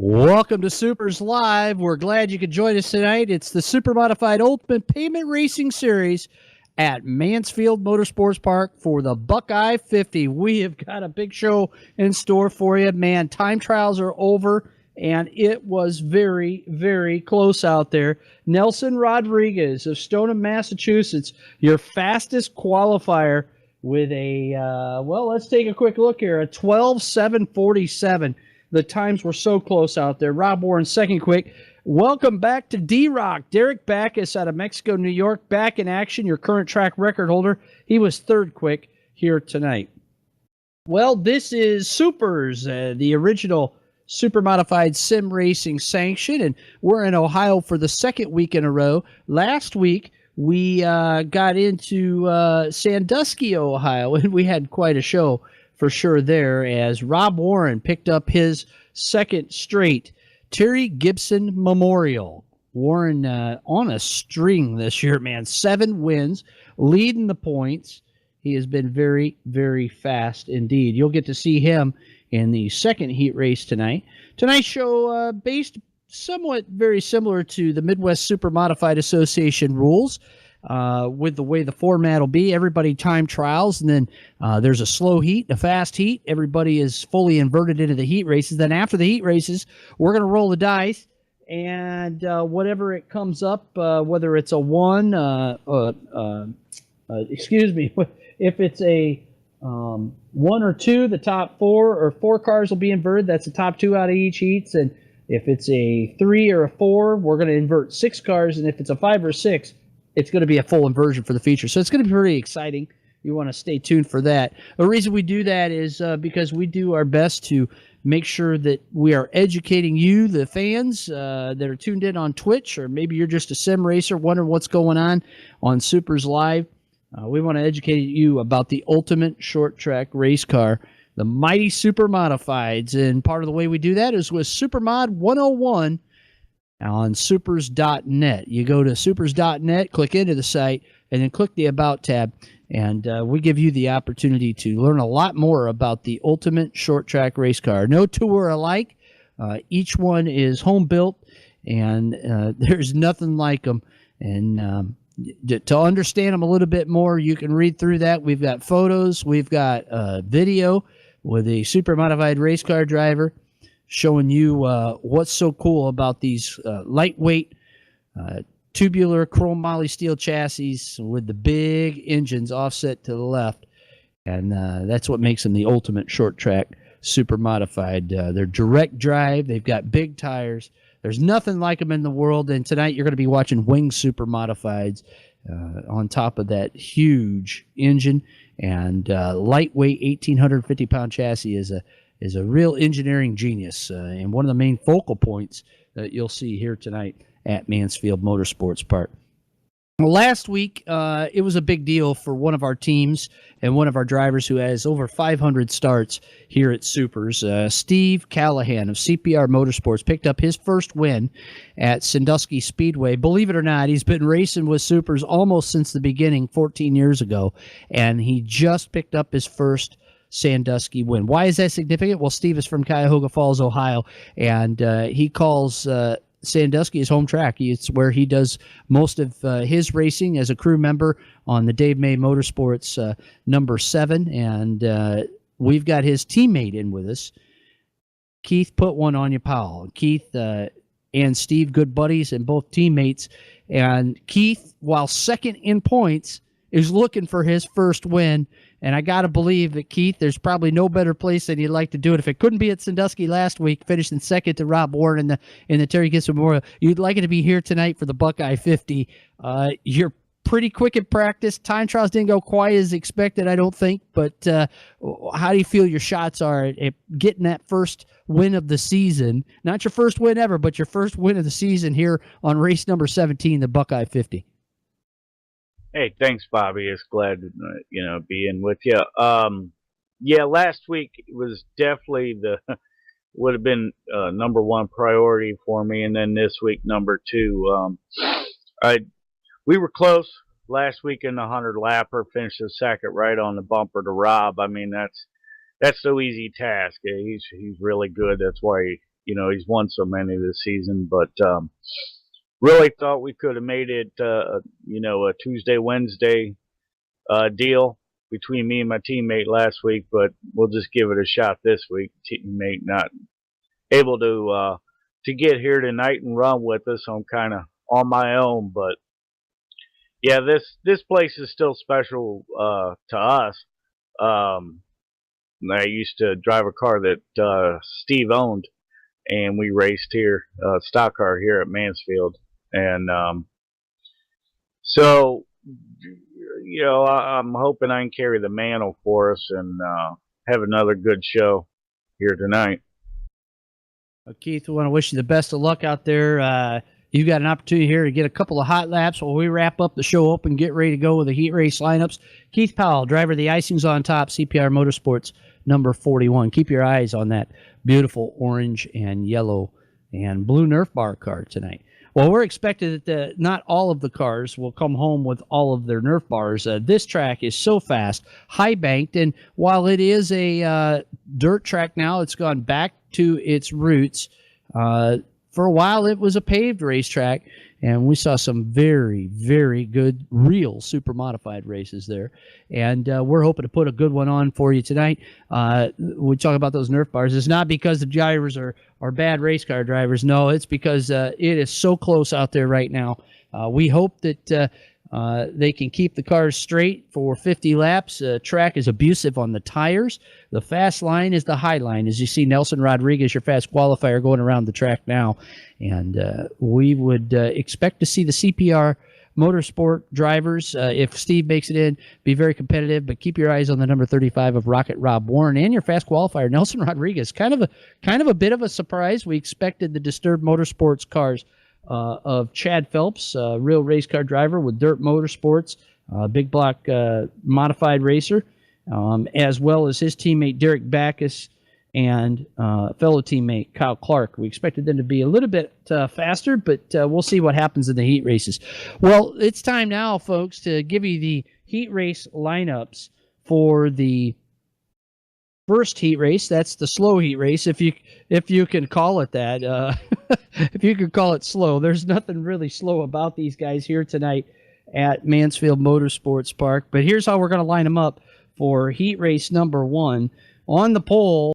Welcome to SUPRS Live. We're glad you could join us tonight. It's the Supermodified Ultimate Payment Racing Series at Mansfield Motorsports Park for the Buckeye 50. We have got a big show in store for you. Man, time trials are over, and it was very, very close out there. Nelson Rodriguez of Stoneham, Massachusetts, your fastest qualifier with a, let's take a quick look here, a 12:7:47. The times were so close out there. Rob Warren, second quick. Welcome back to D-Rock. Derek Backus out of Mexico, New York, back in action, your current track record holder. He was third quick here tonight. Well, this is SUPRS, the original Supermodified Sim Racing sanction, and we're in Ohio for the second week in a row. Last week, we got into Sandusky, Ohio, and we had quite a show for sure there, as Rob Warren picked up his second straight Terry Gibson Memorial. Warren on a string this year, man. 7 wins, leading the points. He has been very, very fast indeed. You'll get to see him in the second heat race tonight. Tonight's show based somewhat very similar to the Midwest Super Modified Association rules. With the way the format will be, everybody time trials, and then there's a slow heat, a fast heat. Everybody is fully inverted into the heat races. Then after the heat races, we're going to roll the dice, and whatever it comes up, whether it's a 1, if it's a 1 or 2, the top 4 or 4 cars will be inverted. That's the top 2 out of each heats. And if it's a 3 or a 4, we're going to invert 6 cars. And if it's a 5 or 6, it's going to be a full inversion for the feature. So it's going to be pretty exciting. You want to stay tuned for that. The reason we do that is because we do our best to make sure that we are educating you, the fans that are tuned in on Twitch, or maybe you're just a sim racer wondering what's going on SUPRS Live. We want to educate you about the ultimate short track race car, the mighty Super Modifieds. And part of the way we do that is with Supermod 101 on supers.net. You go to supers.net, click into the site, and then click the About tab, and we give you the opportunity to learn a lot more about the ultimate short track race car. No two are alike. Each one is home built, and there's nothing like them. And to understand them a little bit more, you can read through that. We've got photos. We've got video with a super modified race car driver showing you what's so cool about these lightweight tubular chrome moly steel chassis with the big engines offset to the left. And that's what makes them the ultimate short track super modified. They're direct drive. They've got big tires. There's nothing like them in the world. And tonight you're going to be watching wing super modifieds on top of that huge engine. And lightweight 1,850-pound chassis is a real engineering genius, and one of the main focal points that you'll see here tonight at Mansfield Motorsports Park. Well, last week, it was a big deal for one of our teams and one of our drivers who has over 500 starts here at SUPRS. Steve Callahan of CPR Motorsports picked up his first win at Sandusky Speedway. Believe it or not, he's been racing with SUPRS almost since the beginning, 14 years ago, and he just picked up his first Sandusky win. Why is that significant? Well, Steve is from Cuyahoga Falls, Ohio, and he calls Sandusky his home track. It's where he does most of his racing as a crew member on the Dave May Motorsports number 7, and we've got his teammate in with us, Keith Put One on You Powell. Keith and Steve, good buddies and both teammates, and Keith, while second in points, is looking for his first win. And I got to believe that, Keith, there's probably no better place than you'd like to do it. If it couldn't be at Sandusky last week, finishing second to Rob Warren in the Terry Gibson Memorial, you'd like it to be here tonight for the Buckeye 50. You're pretty quick at practice. Time trials didn't go quite as expected, I don't think. But how do you feel your shots are at getting that first win of the season? Not your first win ever, but your first win of the season here on race number 17, the Buckeye 50. Hey, thanks, Bobby. It's glad to be in with you. Yeah, last week was definitely would have been number one priority for me, and then this week number 2. We were close last week in the 100 lapper, finished the second right on the bumper to Rob. I mean, that's no easy task. He's really good. That's why he's won so many this season, but really thought we could have made it, a Tuesday, Wednesday deal between me and my teammate last week, but we'll just give it a shot this week. Teammate not able to get here tonight and run with us, so I'm kind of on my own. But yeah, this place is still special to us. I used to drive a car that Steve owned, and we raced here, stock car here at Mansfield, and so I'm hoping I can carry the mantle for us and have another good show here tonight. Keith, we want to wish you the best of luck out there. You've got an opportunity here to get a couple of hot laps while we wrap up the show up and get ready to go with the heat race lineups. Keith Powell, driver of the Icings on Top, CPR Motorsports, number 41. Keep your eyes on that beautiful orange and yellow and blue Nerf bar car tonight. Well, we're expected that not all of the cars will come home with all of their Nerf bars. This track is so fast, high banked, and while it is a dirt track now, it's gone back to its roots. For a while, it was a paved racetrack, and we saw some very, very good, real super modified races there. And we're hoping to put a good one on for you tonight. We talk about those Nerf bars. It's not because the drivers are bad race car drivers. No, it's because it is so close out there right now. We hope that they can keep the cars straight for 50 laps. Track is abusive on the tires. The fast line is the high line. As you see Nelson Rodriguez, your fast qualifier, going around the track now. And we would expect to see the CPR Motorsport drivers, if Steve makes it in, be very competitive. But keep your eyes on the number 35 of Rocket Rob Warren and your fast qualifier, Nelson Rodriguez. Kind of a bit of a surprise. We expected the Disturbed Motorsports cars of Chad Phelps, real race car driver with Dirt Motorsports, big block modified racer, as well as his teammate Derek Backus and fellow teammate Kyle Clark. We expected them to be a little bit faster, but we'll see what happens in the heat races. Well, it's time now, folks, to give you the heat race lineups for the first heat race. That's the slow heat race, if you can call it that. If you could call it slow. There's nothing really slow about these guys here tonight at Mansfield Motorsports Park. But here's how we're going to line them up for heat race number 1. On the pole,